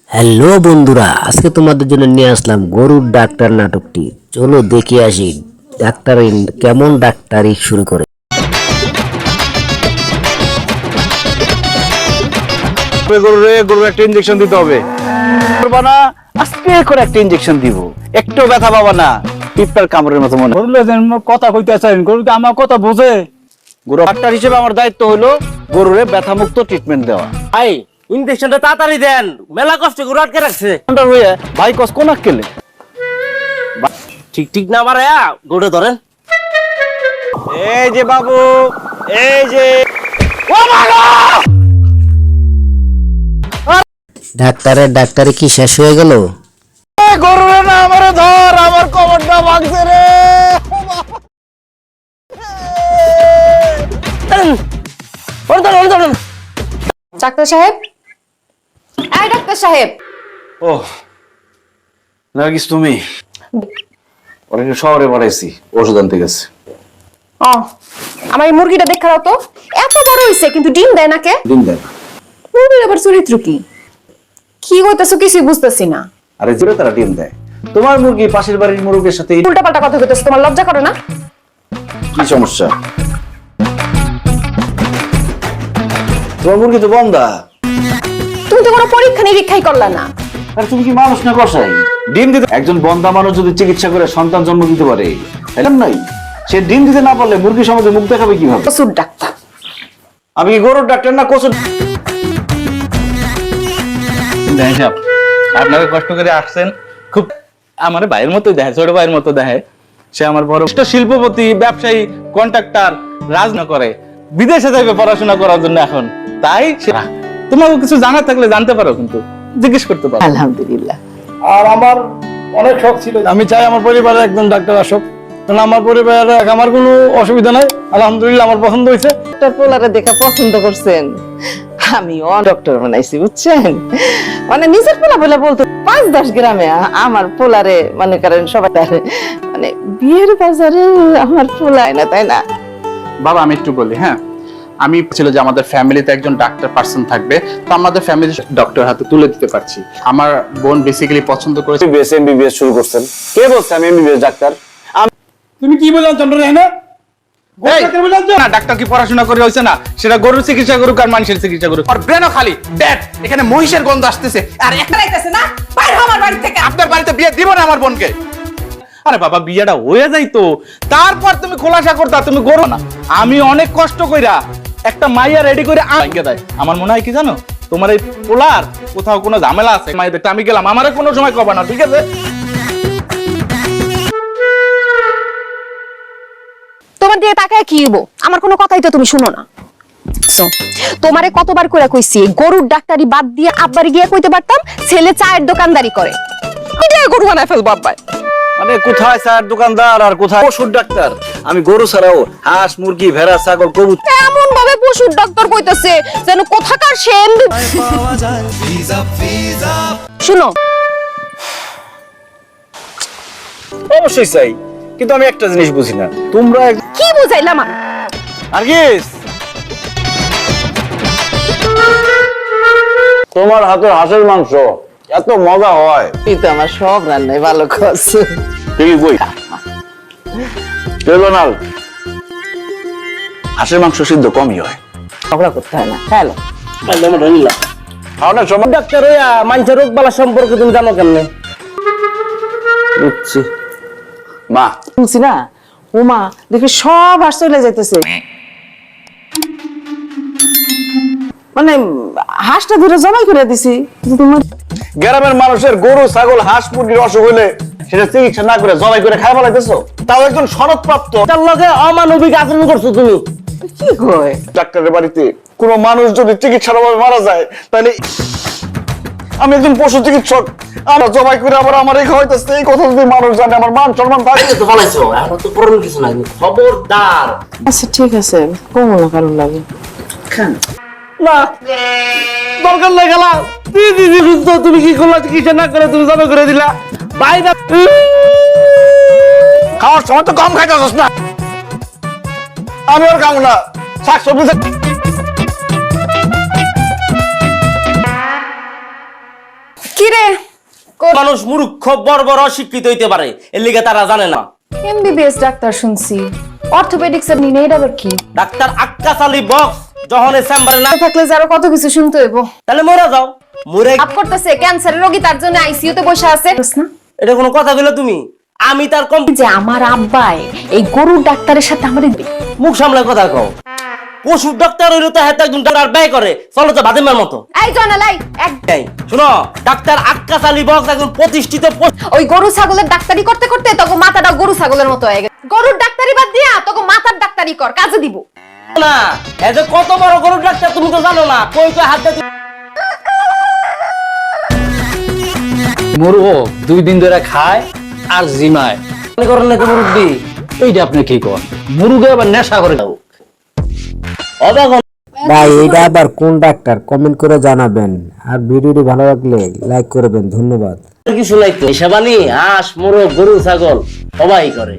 Hello বন্ধুরা, আজকে তোমাদের জন্য নিয়ে আসলাম গরুর ডাক্তার নাটকটি। চলো দেখে আসি ডাক্তার কেমন ডাক্তারি শুরু করে। গরুর একটা ইনজেকশন দিতে হবে। করবা না, আজকে করে একটা ইনজেকশন দিব, একটু ব্যথা পাবা না, পিঁপড়ার কামড়ের মতো মনে। কথা কইতে চাইন, গরু আমার কথা বুঝে। গরু ডাক্তার হিসেবে আমার দায়িত্ব হলো গরুরে ব্যথা মুক্ত ট্রিটমেন্ট দেওয়া। ভাই ইনজেকশনটা তাড়াতাড়ি দেন, মেলা কষ্ট করে আটকে রাখছে। ভাই কস কোন আক্কেলে ঠিক ঠিক না মারায়া গোড়ে ধরেন। এই যে বাবু, এই যে ডাক্তারের ডাক্তারি কি শেষ হয়ে গেল? গরুরে না আমারে ধর, আমার কবরটা ভাঙছে রে। ডাক্তার সাহেব, এই ডাক্তার সাহেব। ও নার্গিস, তুমি? ওরা শহরে বাড়াইছি, ওষুধ আনতে গেছে। ও, আমার এই মুরগিটা দেখা দাও তো, এত বড় হইছে কিন্তু ডিম দেয় না কে? ডিম দেয়। মুরগির আবার চরিত্র কি? কি হইতাছো কিছুই বুঝতেছি না। আরে জোরে তারা ডিম দেয়। তোমার মুরগি পাশের বাড়ির মুরগির সাথে উল্টা পাল্টা কথা কইতেছো, তোমার লজ্জা করে না? কি সমস্যা? তোমার মুরগি তো বন্ধা। তুমি তো কোনো পরীক্ষা নিরীক্ষাই করলা না। আর তুমি কি মানুষ না কষাই? ডিম দিতে একজন বন্ধা মানুষ যদি চিকিৎসা করে সন্তান জন্ম দিতে পারে, এরকম নাই? সে ডিম দিতে না পারলে মুরগি সমাজে মুখ দেখাবে কিভাবে? কসুর ডাক্তার। আমি কি গরুর ডাক্তার না কচুর? আপনারা কষ্ট করে আসছেন, খুব আমার ভাইয়ের মতোই দেখে, ছোট ভাইয়ের মতো দেখে। সে আমার বড় শিল্পপতি, ব্যবসায়ী, কন্ট্রাক্টর, রাজনা করে, বিদেশে যাবে পড়াশোনা করার জন্য এখন। তাই তোমাকে কিছু জানা থাকলে জানতে পারো, কিন্তু জিজ্ঞেস করতে পারো। আলহামদুলিল্লাহ। আর আমার অনেক শখ ছিল, আমি চাই আমার পরিবারে একজন ডাক্তার আসুক, কারণ আমার পরিবারে আমার কোনো অসুবিধা নাই। আলহামদুলিল্লাহ আমার পছন্দ হয়েছে। ডক্টর পোলারে দেখা পছন্দ করছেন, আমি ডক্টর বানাইছি, বুঝছেন? মানে নিজের পোলা বলে বলতো 5-10 গ্রামে আমার পোলারে মনে করেন সবাই মানে বিয়ের বাজারে আমার পোলায় না, তাই না? বাবা আমি একটু বলি, হ্যাঁ, আমি ছিল যে আমাদের ফ্যামিলিতে একজন ডাক্তার পার্সন থাকবে, তো আমাদের ফ্যামিলি ডক্টর হাতে তুলে দিতে পারছি। আমার বোন বেসিক্যালি পছন্দ করেছে। এমবিবিএস শুরু করছেন? কে বলছে আমি এমবিবিএস ডাক্তার? তুমি কি বললেন চন্দ্র? হ্যাঁ না, এই, না, ডাক্তার কি পড়াশোনা করে হইছে না? সেটা গরুর চিকিৎসা করুক আর মানুষের চিকিৎসা করুক। আর ব্রেনও খালি ডেড। এখানে মহিষের গন্ধ আসতেছে। আর আইতাছে না, বাইরে আমার বাড়ি থেকে। আপনার বাড়িতে বিয়ে দিব না আমার বোনকে। আরে বাবা, বিয়েটা হয়ে যাইতো, তারপর তুমি খোলাসা করতা, তুমি গরু না। আমি অনেক কষ্ট কইরা একটা মাইয়া রেডি করে আঙ্গে দেয়। আমার মনে হয় কি জানো, তোমার এই পোলার কোথাও কোনো ঝামেলা আছে। মাইয়াদের আমি গেলাম, আমারে কোনো সময় কবা না, ঠিক আছে? তোমার দিয়ে তাকায় কি হইব? আমার কোনো কথাই তো তুমি শুনো না। তোমারে কতবার করে কইছি, গরুর ডাক্তারি বাদ দিয়ে আব্বারে গিয়ে কইতে পারতাম ছেলে চায়ের দোকানদারি করে। এটা গরু বানায় ফেলবো আব্বা। মানে কোথায় স্যার দোকানদার আর কোথায় পশুর ডাক্তার? আমি গরু ছাড়াও হাঁস, মুরগি, ভেড়া, ছাগল, কবুতর এমন ভাবে পশুর ডাক্তার কইতাছে যেন কোথাকার সে শুনো। অবশ্যই চাই, কিন্তু আমি একটা জিনিস বুঝি না, তোমরা কি বুঝাইলাম আমি? নার্গিস, তোমার হাতের হাঁসের মাংস এত মজা হয়। তুই তো আমার সব রান্নায় ভালো করছে। ঠিকই কই, তেলনাল হাঁসের মাংস সিদ্ধ কমই হয়, ঝগড়া করতে হয় না। হ্যালো, খাওয়ানোর সময় ডাক্তার হইয়া মানুষের রোগ বালা সম্পর্কে তুমি জানো কেমনে? বুঝছি। মা শুনছি না, ওমা দেখি সব হাঁস চলে যাইতেছে। মানে হাঁসটা ধরে জবাই করে দিছি। তোমার গ্রামের মানুষের গরু, ছাগল, হাঁস, মুরগির অসুখ হইলে সেটা চিকিৎসা না করে জবাই করে খাই ফেলাইতেছো, তাও একজন সনদপ্রাপ্ত। তার লগে অমানবিক আচরণ করছো তুমি। কি কয়? ডাক্তারের বাড়িতে কোনো মানুষ যদি চিকিৎসার অভাবে মারা যায়, তাহলে আমি একজন পশু চিকিৎসক, আমরা জবাই করে আবার আমার এই খাওয়াইতেছে, এই কথা যদি মানুষ জানে আমার মান সম্মান থাকে। তো বলাইছো, এখন তো করণ কিছু নাই, খবরদার। আচ্ছা ঠিক আছে, কমো না কারণ লাগে। না দরকার নাই গেলা, তুমি কি করলা? চিকিৎসা না করে তুমি জমা করে দিলা। বাইরে খাওয়ার সময় তো কম খাইতেছস না, আমি আর খাবো না। শাকসবজি কি রে মানুষ মূর্খ বড় অশিক্ষিত হইতে পারে, এর লিগে তারা জানে না। এমবিবিএস ডাক্তার শুনছি, অর্থোপেডিক্স এর নিয়ে এটা আবার কি? ডাক্তার আক্কাস আলী বক্স যখন চেম্বারে না থাকলে যে আরো কত কিছু শুনতে হইব। তাহলে মরে যাও, মরে আপ করতেছে ক্যান্সারের রোগী, তার জন্য আইসিইউ তে বসে আছে না? এটা কোনো কথা বলে তুমি? আমি তার কম যে আমার আব্বাই এই গরুর ডাক্তারের সাথে আমার মুখ সামলে কথা কও। পশুর ডাক্তার হইলো তো হাতে একজন ডাক্তার ব্যয় করে, চলো তো বাদিমার মতো। এই জনালাই এক এই শুনো, ডাক্তার আক্কাস আলী বক্স একজন প্রতিষ্ঠিত ওই গরু ছাগলের ডাক্তারি করতে করতে তখন মাথাটা গরু ছাগলের মতো হয়ে গেছে। গরুর ডাক্তারি বাদ দিয়া তখন মাথার ডাক্তারি কর, কাজে দিব না। এই যে কত বড় গরুর ডাক্তার তুমি তো জানো না, কই কই হাত দিয়ে মরু 2 দিন ধরে খায় আর জিমায়, তুমি করেন না তো মুরব্বি। এইটা আপনি কি করেন? মুরুগে আবার নেশা করে দাও। অবাক ভাই এটা আবার কোন ডাক্তার কমেন্ট করে জানাবেন, আর ভিডিওটি ভালো লাগলে লাইক করবেন। ধন্যবাদ। কিছু নাই তো, সেবানি হাঁস মোরগ গরু ছাগল সবাই করে।